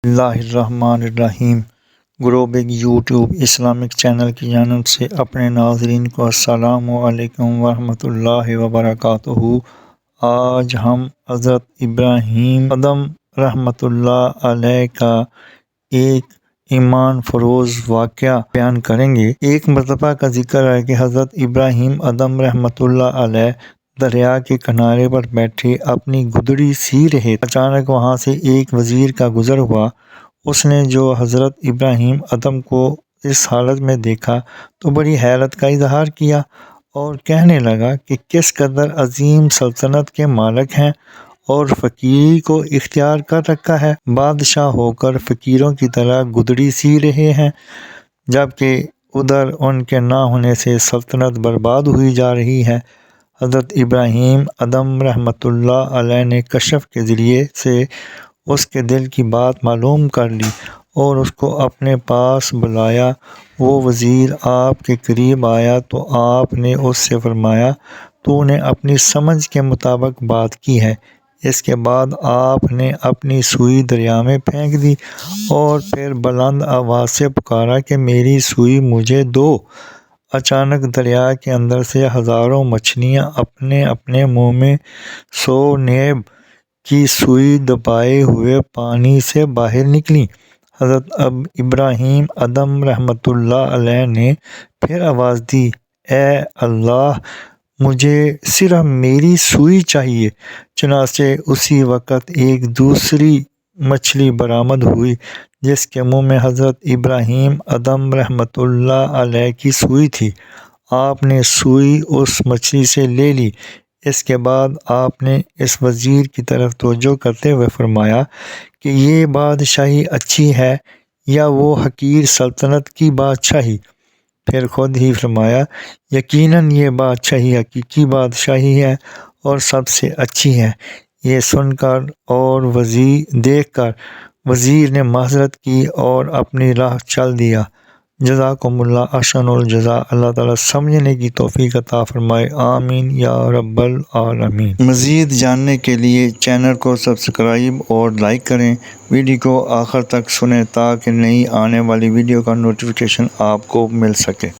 اللہ الرحمن الرحیم۔ گرو big YouTube Islamic channel کی جانب سے اپنے ناظرین کو السلام علیکم ورحمۃ اللہ وبرکاتہ۔ آج ہم حضرت ابراہیم ادم رحمۃ اللہ علیہ کا ایک ایمان فروز واقعہ بیان کریں گے۔ ایک مرتبہ کا ذکر ہے کہ حضرت ابراہیم ادم رحمۃ اللہ علیہ دریا کے کنارے پر بیٹھے اپنی گدڑی سی رہے۔ اچانک وہاں سے ایک وزیر کا گزر ہوا۔ اس نے جو حضرت ابراہیم ادم کو اس حالت میں دیکھا تو بڑی حیرت کا اظہار کیا اور کہنے لگا کہ کس قدر عظیم سلطنت کے مالک ہیں اور فقیری کو اختیار کر رکھا ہے۔ بادشاہ ہو کر فقیروں کی طرح گدڑی سی رہے ہیں، جبکہ ادھر ان کے نہ ہونے سے سلطنت برباد ہوئی جا رہی ہے۔ حضرت ابراہیم ادم رحمۃ اللہ علیہ نے کشف کے ذریعے سے اس کے دل کی بات معلوم کر لی اور اس کو اپنے پاس بلایا۔ وہ وزیر آپ کے قریب آیا تو آپ نے اس سے فرمایا، تو نے اپنی سمجھ کے مطابق بات کی ہے۔ اس کے بعد آپ نے اپنی سوئی دریا میں پھینک دی اور پھر بلند آواز سے پکارا کہ میری سوئی مجھے دو۔ اچانک دریا کے اندر سے ہزاروں مچھلیاں اپنے اپنے منہ میں سو نیب کی سوئی دبائے ہوئے پانی سے باہر نکلیں۔ حضرت ابراہیم ادم رحمۃ اللہ علیہ نے پھر آواز دی، اے اللہ، مجھے صرف میری سوئی چاہیے۔ چنانچہ اسی وقت ایک دوسری مچھلی برآمد ہوئی جس کے منہ میں حضرت ابراہیم ادم رحمۃ اللہ علیہ کی سوئی تھی۔ آپ نے سوئی اس مچھلی سے لے لی۔ اس کے بعد آپ نے اس وزیر کی طرف توجہ کرتے ہوئے فرمایا کہ یہ بادشاہی اچھی ہے یا وہ حقیر سلطنت کی بادشاہی؟ پھر خود ہی فرمایا، یقیناً یہ بادشاہی حقیقی بادشاہی ہے اور سب سے اچھی ہے۔ یہ سن کر اور دیکھ کر وزیر نے معذرت کی اور اپنی راہ چل دیا۔ جزاکم اللہ احسن الجزا۔ اللہ تعالیٰ سمجھنے کی توفیق عطا فرمائے، آمین یا رب العالمین۔ مزید جاننے کے لیے چینل کو سبسکرائب اور لائک کریں، ویڈیو کو آخر تک سنیں تاکہ نئی آنے والی ویڈیو کا نوٹیفیکیشن آپ کو مل سکے۔